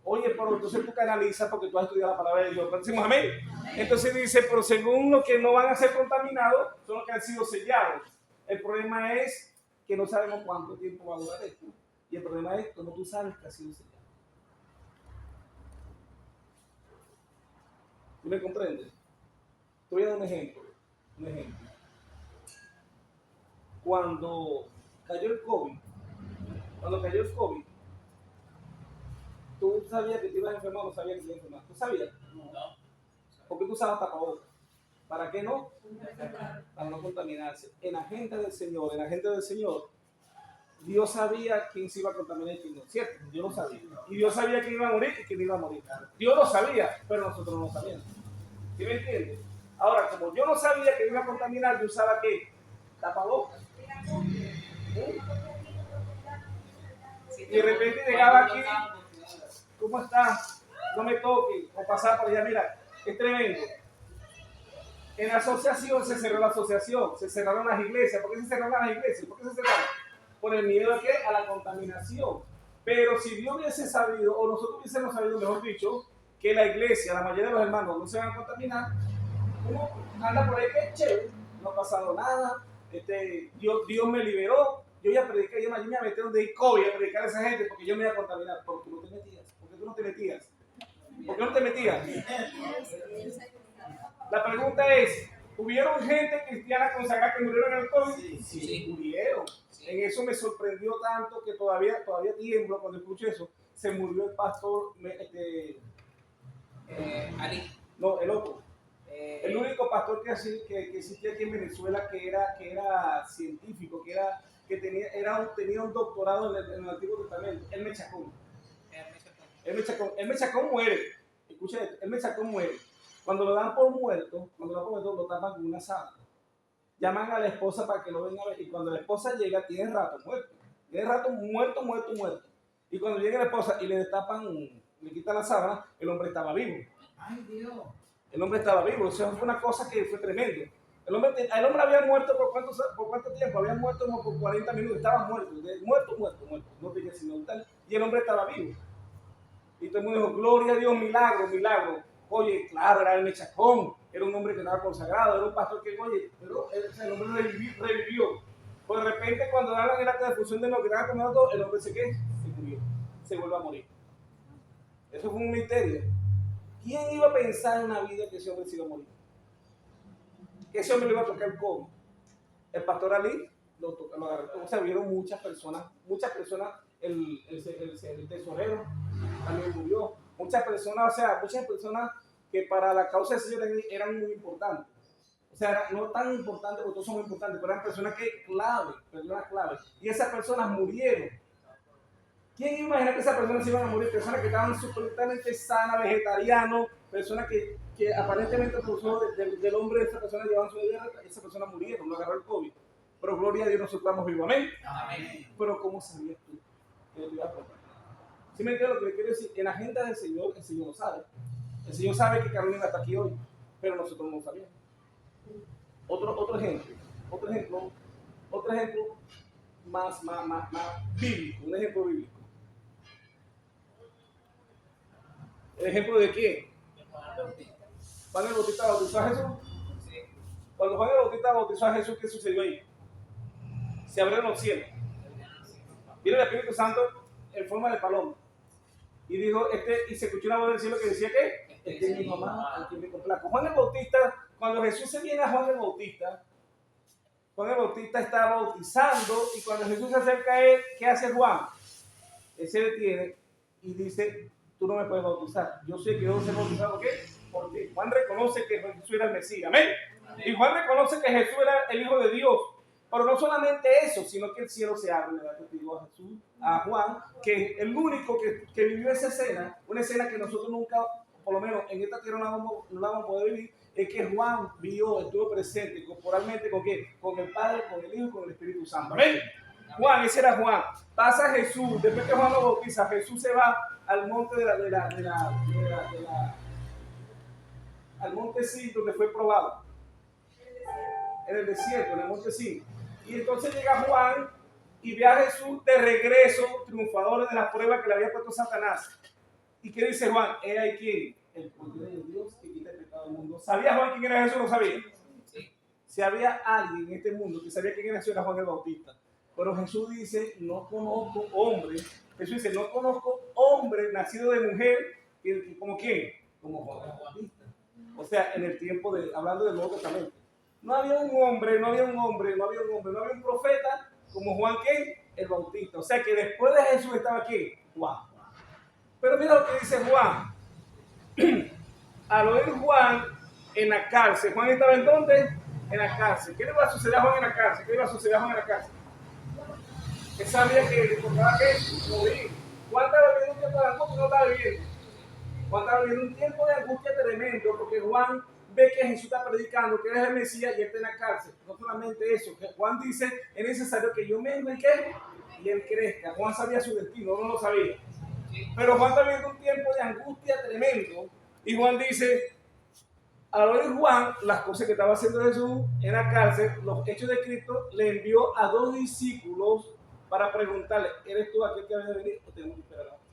Oye, pero entonces tú canalizas porque tú has estudiado la palabra de Dios. Decimos amén. Entonces dice, pero según los que no van a ser contaminados, son los que han sido sellados. El problema es que no sabemos cuánto tiempo va a durar esto. Y el problema es que no tú sabes que ha sido sellado. ¿Tú me comprendes? Te voy a dar un ejemplo. Cuando cayó el COVID, ¿tú sabías que te ibas a enfermar o no sabías que te ibas a enfermar? ¿Tú sabías? No. ¿Por qué tú usabas tapabocas? ¿Para qué no? Para no contaminarse. En la gente del Señor, Dios sabía quién se iba a contaminar y quién no, ¿cierto? Dios lo sabía. Y Dios sabía quién iba a morir y quién iba a morir. Dios lo sabía, pero nosotros no lo sabíamos. ¿Sí me entiendes? Ahora, como yo no sabía que iba a contaminar, yo usaba ¿qué? Tapabocas. Y de repente llegaba aquí, ¿cómo está? No me toque, o pasar por allá, mira, es tremendo. En la asociación se cerró la asociación, se cerraron las iglesias. ¿Por qué se cerraron las iglesias? ¿Por qué se cerraron? Por el miedo ¿a qué? A la contaminación. Pero si Dios hubiese sabido, o nosotros hubiésemos sabido, mejor dicho, que la iglesia, la mayoría de los hermanos no se van a contaminar, uno anda por ahí que es chévere, no ha pasado nada, Dios me liberó, yo ya prediqué, yo me metí donde hay COVID a predicar a esa gente porque yo me iba a contaminar. ¿Por qué no te metías? ¿Por qué tú no te metías? ¿Por qué no te metías? La pregunta es, ¿hubieron gente cristiana consagrada que murieron en el COVID? Sí, murieron. En eso me sorprendió tanto que todavía tiemblo cuando escucho eso. Se murió el pastor, Ali. No, el otro. El único pastor que existía aquí en Venezuela que era científico, que tenía un doctorado en el Antiguo Testamento, el Mechacón. El Mechacón muere. Escucha esto, el Mechacón muere. Cuando lo dan por muerto, lo tapan con una sábana. Llaman a la esposa para que lo venga a ver. Y cuando la esposa llega, tiene rato muerto. Tiene rato muerto. Y cuando llega la esposa y le destapan, le quitan la sábana, el hombre estaba vivo. Ay, Dios. El hombre estaba vivo. O sea, fue una cosa que fue tremendo. El hombre había muerto por cuánto tiempo? Había muerto como por 40 minutos. Estaba muerto. No tenía sino tal. Y el hombre estaba vivo. Y todo el mundo dijo, gloria a Dios, milagro. Oye, claro, era el Mechacón. Era un hombre que estaba consagrado. Era un pastor que, oye, pero el hombre revivió. Pues de repente, cuando daban el acta de fusión de lo que estaba comiendo, el hombre se murió. Se vuelve a morir. Eso fue un misterio. ¿Quién iba a pensar en la vida que ese hombre se iba a morir? Que ese hombre le iba a tocar el codo. El pastor Ali lo agarró. O sea, vieron muchas personas, el tesorero también murió. Muchas personas que para la causa del Señor eran muy importantes. O sea, no tan importantes, porque todos son muy importantes, pero eran personas clave. Y esas personas murieron. ¿Quién imagina que esas personas se iban a morir? Personas que estaban absolutamente sanas, vegetarianos, personas que aparentemente por uso del hombre de esa persona llevaban su vida, esas personas murieron, lo agarró el COVID. Pero gloria a Dios, nosotros estamos vivos, amén. Pero ¿cómo sabías tú que yo te iba a contar? ¿Sí me entiendes lo que le quiero decir? En la agenda del Señor, el Señor lo sabe. El Señor sabe que Carolina está aquí hoy, pero nosotros no lo sabíamos. Otro ejemplo más bíblico, un ejemplo bíblico. ¿El ejemplo de quién? Juan el Bautista bautizó a Jesús. Cuando Juan el Bautista bautizó a Jesús, ¿qué sucedió ahí? Se abrieron los cielos. Vino el Espíritu Santo en forma de paloma. Y dijo, y se escuchó una voz del cielo que decía que este es mi mamá, al que me complazco. Juan el Bautista, cuando Jesús se viene a Juan el Bautista está bautizando, y cuando Jesús se acerca a él, ¿qué hace Juan? Él se detiene y dice, tú no me puedes bautizar. Yo sé que yo debo ser bautizado, ¿por qué? Porque Juan reconoce que Jesús era el Mesías, amén. Y Juan reconoce que Jesús era el Hijo de Dios. Pero no solamente eso, sino que el cielo se abre, le da testigo a Jesús, a Juan, que el único que vivió esa escena, una escena que nosotros nunca, por lo menos en esta tierra no la vamos a poder vivir, es que Juan estuvo presente corporalmente ¿con qué? Con el Padre, con el Hijo y con el Espíritu Santo. ¿Amén? Juan, ese era Juan. Pasa Jesús, después que Juan lo bautiza, Jesús se va al monte al monte sí, donde fue probado. En el desierto, en el monte sí. Y entonces llega Juan y ve a Jesús de regreso, triunfador de las pruebas que le había puesto Satanás. ¿Y qué dice Juan? He aquí el poder de Dios que quita el pecado del mundo. ¿Sabía Juan quién era Jesús? No sabía. Sí. Si había alguien en este mundo que sabía quién era Jesús, era Juan el Bautista. Pero Jesús dice, no conozco hombre. Jesús dice, no conozco hombre nacido de mujer, ¿como quién? Como Juan el Bautista. O sea, en el tiempo hablando del Nuevo Testamento. No había un profeta como Juan, ¿quién? El Bautista. O sea que después de Jesús estaba aquí, Juan. Pero mira lo que dice Juan. Al oír Juan en la cárcel, ¿Juan estaba en dónde? En la cárcel. ¿Qué le iba a suceder a Juan en la cárcel? Que sabía que le tocaba que morir. Juan estaba viviendo un tiempo de angustia, no estaba viviendo. Juan estaba viviendo un tiempo de angustia tremendo, porque Juan ve que Jesús está predicando, que él es el Mesías y él está en la cárcel. No solamente eso, que Juan dice, es necesario que yo me enriquezca y él crezca. Juan sabía su destino, no lo sabía. Pero Juan está viviendo un tiempo de angustia tremendo. Y Juan dice, al oír Juan las cosas que estaba haciendo Jesús en la cárcel, los hechos de Cristo, le envió a 2 discípulos para preguntarle, ¿eres tú aquel que había de venir o tenemos que esperar a otro?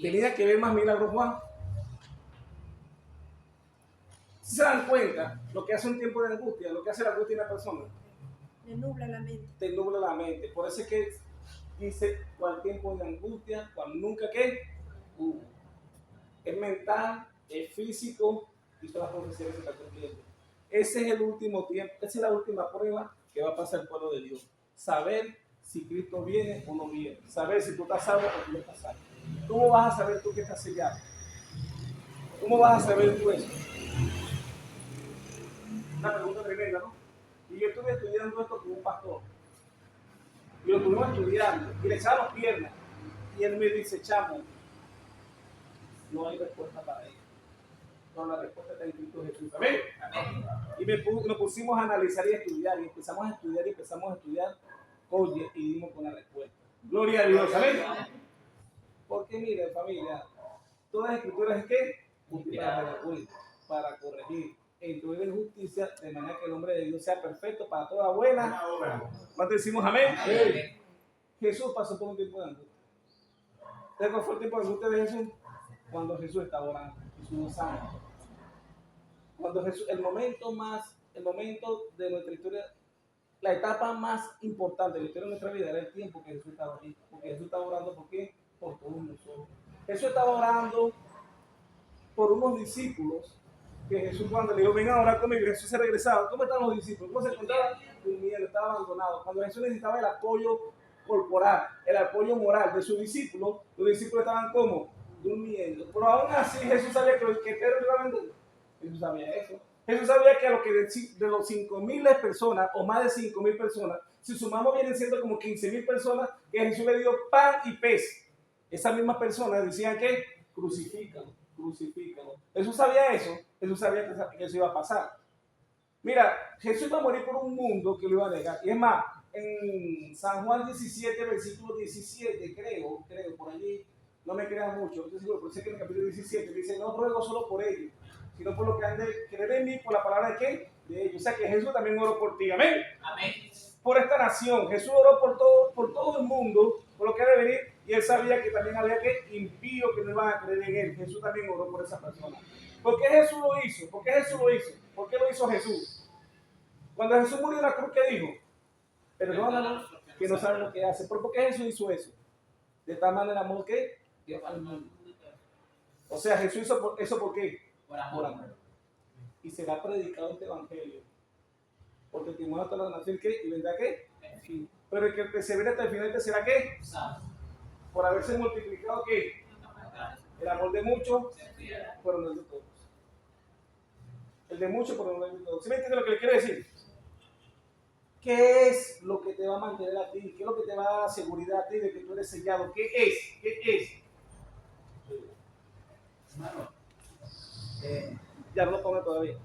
Tenía que ver más milagros Juan. Si se dan cuenta, lo que hace un tiempo de angustia, lo que hace la angustia en la persona, te nubla la mente. Te nubla la mente. Por eso es que dice, cual tiempo de angustia, cual nunca que hubo. Es mental, es físico, y todas las profecías se están cumpliendo. Ese es el último tiempo, esa es la última prueba que va a pasar el pueblo de Dios. Saber si Cristo viene o no viene. Saber si tú estás salvo o tú no estás salvo. ¿Cómo vas a saber tú que estás sellado? ¿Cómo vas a saber tú eso? Una pregunta tremenda, ¿no? Y yo estuve estudiando esto con un pastor. Y lo estuvimos estudiando. Y le echamos piernas. Y él me dice, chamo, no hay respuesta para ello. No, la respuesta está en Cristo Jesús. ¿Amén? Y nos pusimos a analizar y a estudiar. Y empezamos a estudiar. Oye, y dimos con la respuesta. Gloria a Dios. ¿Amén? Porque miren, familia, todas las escrituras es que para corregir, introducir justicia, de manera que el hombre de Dios sea perfecto para toda buena obra. ¿Cuánto decimos amén? Amén. Jesús pasó por un tiempo de angustia. ¿Sabes cuál fue el tiempo de angustia de Jesús? Cuando Jesús estaba orando, Jesús santo. Cuando Jesús, el momento de nuestra historia, la etapa más importante de la historia de nuestra vida era el tiempo que Jesús estaba aquí. Porque Jesús estaba orando, ¿por qué? Por todos nosotros. Jesús estaba orando por unos discípulos que Jesús cuando le dijo, vengan a orar conmigo, Jesús se regresaba. ¿Cómo estaban los discípulos? ¿Cómo se encontraban? Durmiendo, estaban abandonados. Cuando Jesús necesitaba el apoyo corporal, el apoyo moral de sus discípulos, los discípulos estaban como durmiendo. Pero aún así Jesús sabía que Pedro iba a vender. Jesús sabía eso. Jesús sabía que a lo que de los 5,000 personas, o más de 5,000 personas, si sumamos vienen siendo como 15,000 personas, que Jesús le dio pan y pez. Esas mismas personas decían que crucifícalo. Jesús sabía eso. Jesús sabía que eso iba a pasar. Mira, Jesús iba a morir por un mundo que lo iba a negar. Y es más, en San Juan 17, versículo 17, creo, por allí, no me crean mucho, pero sé que en el capítulo 17 dice, no ruego solo por ellos, sino por lo que han de creer en mí, por la palabra de ¿qué? De ellos. O sea que Jesús también oró por ti, amén. Amén. Por esta nación, Jesús oró por todo el mundo, por lo que ha de venir, y él sabía que también había que impíos que no iban a creer en él. Jesús también oró por esa persona. ¿Por qué Jesús lo hizo? ¿Por qué lo hizo Jesús? Cuando Jesús murió en la cruz, ¿qué dijo? Perdónanos, que no saben lo que hace. ¿Pero por qué Jesús hizo eso? De tal manera amor que al mundo. O sea, Jesús hizo eso ¿por qué? Por amor. Y será predicado este evangelio. Por testimonio a toda la nación que, y vendrá qué? Sí. Pero el que persevere hasta el final, ¿será qué? Por haberse multiplicado ¿qué? El amor de muchos, pero no el de todos. El de muchos, pero no el de todos. ¿Sí me entiende lo que le quiero decir? ¿Qué es lo que te va a mantener a ti? ¿Qué es lo que te va a dar seguridad a ti de que tú eres sellado? ¿Qué es? Hermano, Ya no lo pongo todavía.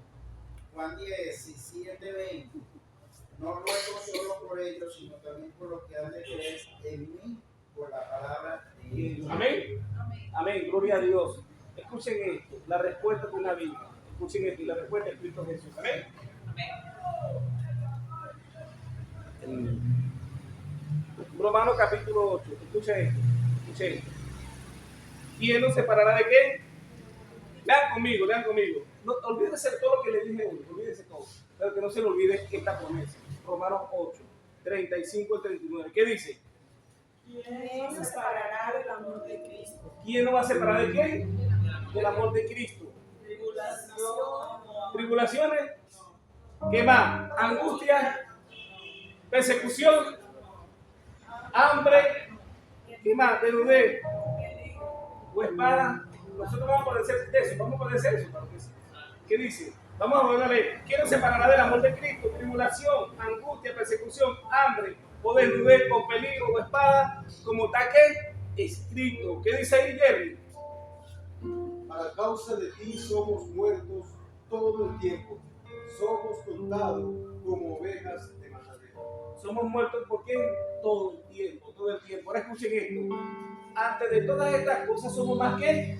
Juan 17:20. No ruego solo por ellos, sino también por los que han de creer en mí, por la palabra de ellos. Amén. Amén. Gloria a Dios. Escuchen esto. La respuesta de una Biblia. Escuchen esto. Y la respuesta es Cristo Jesús. Amén. Romanos capítulo 8. Escuchen esto. ¿Quién nos separará de qué? Lean conmigo. No, olvídense de todo lo que le dije hoy. Olvídense todo. Pero que no se le olvide esta promesa. Romanos 8, 35 al 39. ¿Qué dice? ¿Quién nos separará del amor de Cristo? ¿Quién nos va a separar de qué? Del amor de Cristo. Tribulaciones. ¿Qué más? Angustia. Persecución. Hambre. ¿Qué más? Desnudez. O espada. Nosotros vamos a padecer de eso. Vamos a padecer eso. ¿Qué dice? Vamos a volver a leer. ¿Quién nos separará del amor de Cristo? Tribulación, angustia, persecución, hambre, o desnudez, o peligro, o espada, como está que escrito. ¿Qué dice ahí, Jerry? A causa de ti somos muertos todo el tiempo. Somos contados como ovejas de matadero. Somos muertos porque todo el tiempo. Ahora escuchen esto. Antes de todas estas cosas somos más que...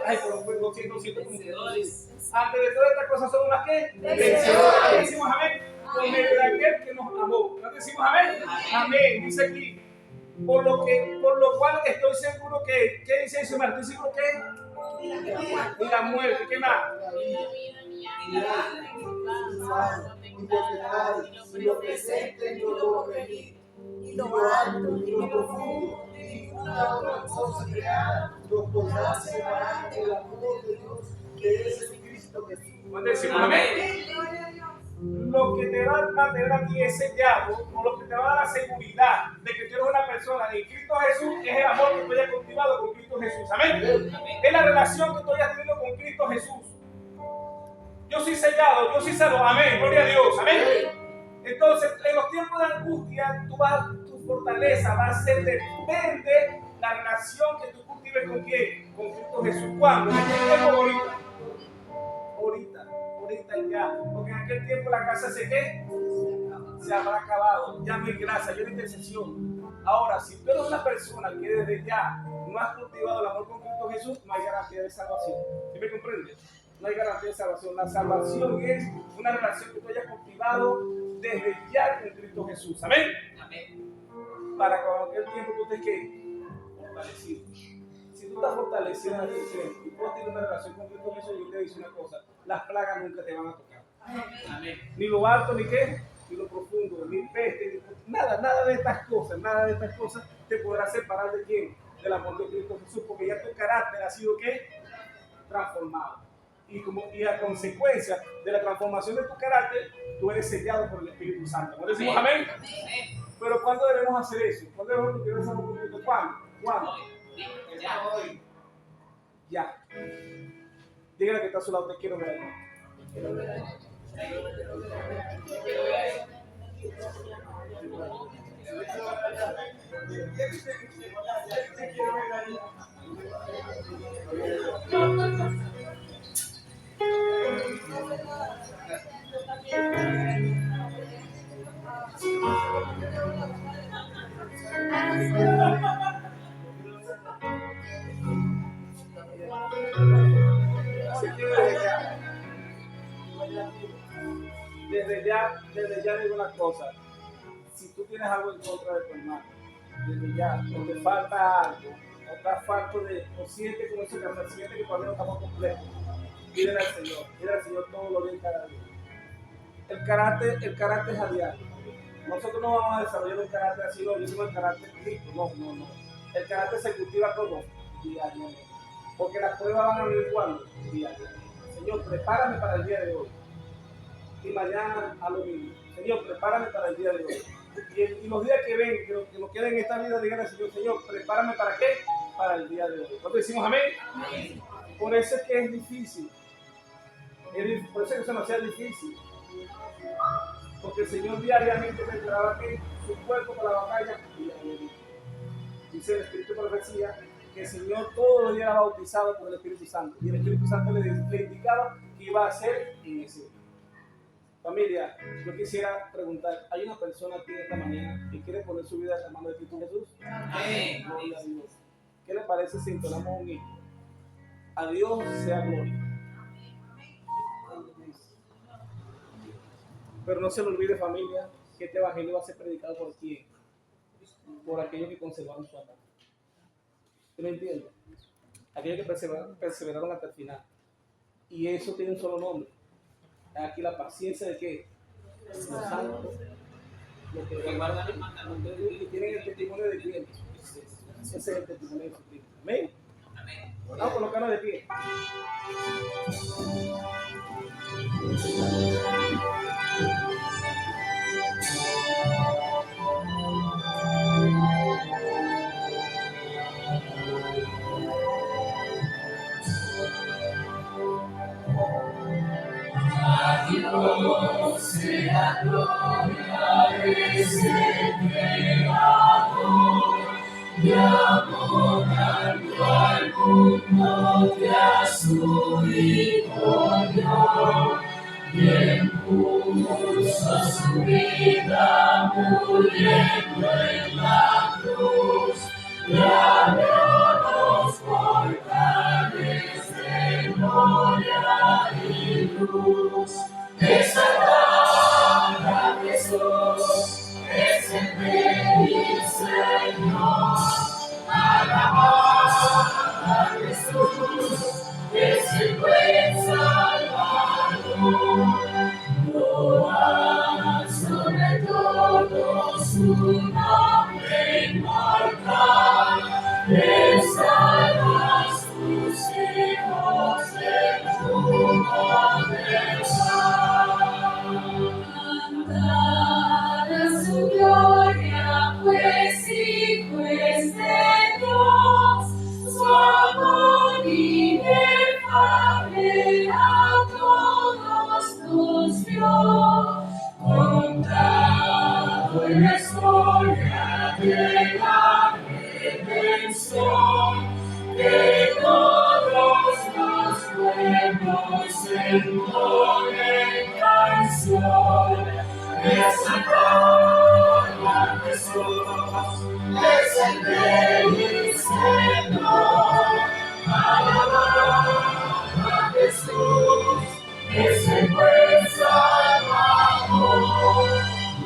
Ay, pero lo siento. Antes de todas estas cosas somos más que vencedores. Decimos amén. Por medio de aquel que nos amó. ¿No decimos amén? Amén. Dice aquí. Por lo cual estoy seguro que... ¿Qué dice eso, Martín? ¿Estoy seguro que? Y la muerte. ¿Qué más? Y lo presente y lo porvenir, y lo alto y lo profundo, y ninguna otra cosa creada Nos podrá separar del amor de Dios que es en Cristo Jesús. ¿Cuándo decimos amén? lo que te va a mantener a ti es sellado, o lo que te va a dar la seguridad de que tú eres una persona de Cristo Jesús, es el amor que tú hayas cultivado con Cristo Jesús. Amén. Es la relación que tú hayas tenido con Cristo Jesús. Yo soy sellado, yo soy salvo. Amén. Gloria a Dios. Amén. Entonces, en los tiempos de angustia, tu fortaleza va a ser depende la relación que tú cultives con quién, con Cristo Jesús. ¿Cuándo? ¿En qué tiempo? Ahorita y ya. Porque en aquel tiempo la casa se habrá acabado. Ya no hay gracia, ya no hay intercesión. Ahora, si tú eres una persona que desde ya no has cultivado el amor con Cristo Jesús, no hay garantía de salvación. ¿Sí me comprendes? No hay garantía de salvación. La salvación es una relación que tú hayas cultivado desde ya con Cristo Jesús. Amén. Amén. Para cuando aquel tiempo tú estés fortalecido. Si tú estás fortalecido en el creyente y tú tienes una relación con Cristo Jesús, yo te digo una cosa: las plagas nunca te van a tocar. Amén. Ni lo alto, ni qué, ni lo profundo, ni peste, ni nada de estas cosas te podrá separar de quién, del amor de Cristo Jesús, porque ya tu carácter ha sido ¿qué? Transformado. Y a consecuencia de la transformación de tu carácter, tú eres sellado por el Espíritu Santo. ¿No decimos amén? Amén. Pero ¿cuándo debemos hacer eso? ¿Cuándo debemos cultivar ese amor con Cristo? ¿Cuándo? Ya. Hoy. Ya. Dígale que está a su lado: te quiero ver. Así que desde ya digo una cosa: si tú tienes algo en contra de tu hermano, desde ya, o te falta algo, o estás falto o sientes como ese café, sientes que todavía no estamos completos, pídele al Señor todos los días y cada día. El carácter es a diario. Nosotros no vamos a desarrollar un carácter así, no, yo tengo el carácter Cristo, no. El carácter se cultiva todo diariamente. Porque las pruebas van a venir cuando? Diariamente. Señor, prepárame para el día de hoy. Y mañana a lo mismo. Señor, prepárame para el día de hoy. Y los días que ven, que nos queden en esta vida, díganle al Señor: Señor, prepárame para qué? Para el día de hoy. ¿Nosotros decimos amén? Amén. Por eso es que es difícil. Por eso es que se nos hacía difícil. Porque el Señor diariamente preparaba su cuerpo para la batalla. Dice el Espíritu de Profecía que el Señor todos los días era bautizado por el Espíritu Santo. Y el Espíritu Santo le indicaba que iba a hacer en ese día. Familia, yo quisiera preguntar: ¿hay una persona aquí esta mañana que quiere poner su vida en la mano de Cristo Jesús? Amén. Gloria a Dios. ¿Qué le parece si entonamos un himno? A Dios sea gloria. Pero no se le olvide, familia, que este evangelio va a ser predicado por quién? Por aquellos que conservaron su amor. ¿Tú me entiendes? Aquellos que perseveraron hasta el final. Y eso tiene un solo nombre. Aquí la paciencia de qué? Los santos. Los que guardan el mandamiento de Dios y tienen el testimonio de Cristo. Ese es el testimonio de Jesucristo. Amén. Amén. Vamos a colocarnos de pie. Dios sea gloria, ese creador, y amor al mundo que a su Hijo dio, y impuso su vida muriendo en la cruz, y abrió los portales de gloria y luz. Es salvar a Jesús, es el Rey y Señor. Alabar a Jesús, es el buen Salvador. Loar sobre todo su nombre inmortal, Él salva a sus hijos del yugo del mal. atención, que todos los pueblos entonen canción, de salvar a Jesús, es el Rey y Señor, alabar a Jesús, es el buen Salvador.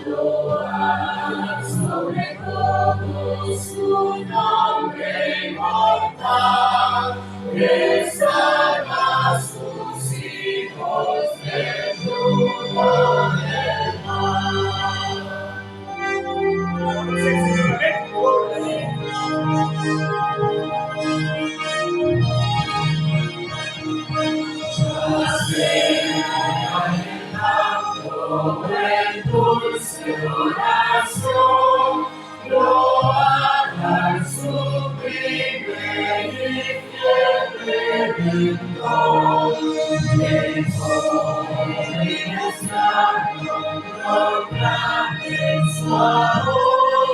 Loar sobre todo su nombre inmortal, que salva a sus hijos del yugo del mal. En dulce oración, lo hagan sublime y fiel redentor. En comunión proclamen su amor,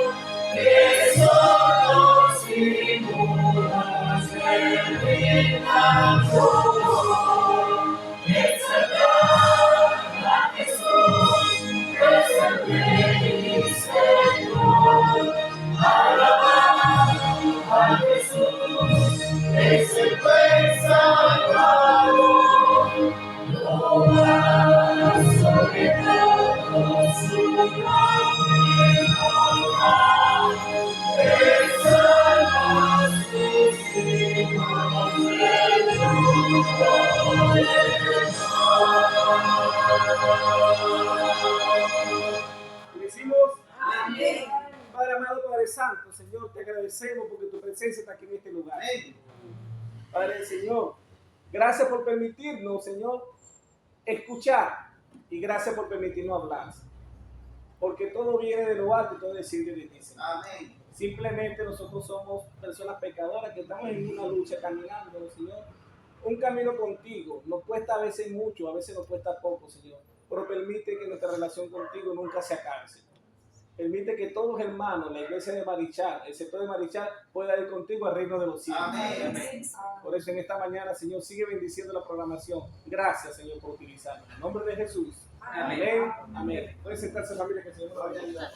que son los inmundos del Redactor. Exaltar a Jesús, es el Rey y Señor, alabar a Jesús, es el buen Salvador. Loar sobre todo su nombre inmortal, que salva a sus hijos del yugo del Y decimos, Amén. Padre amado, Padre Santo, Señor, te agradecemos porque tu presencia está aquí en este lugar. Padre Señor, gracias por permitirnos, Señor, escuchar y gracias por permitirnos hablar. Porque todo viene de lo alto y todo decide de ti, Señor. Amén. Simplemente nosotros somos personas pecadoras que estamos en una lucha caminando, Señor. Un camino contigo. Nos cuesta a veces mucho, a veces nos cuesta poco, Señor. Pero permite que nuestra relación contigo nunca se acabe, Señor. Permite que todos los hermanos, la iglesia de Marichal, el sector de Marichal, pueda ir contigo al reino de los cielos. Amén. Por eso en esta mañana, Señor, sigue bendiciendo la programación. Gracias, Señor, por utilizarla. En nombre de Jesús. Amén. Amén. Pueden sentarse, familia, que el Señor nos vaya a ayudar.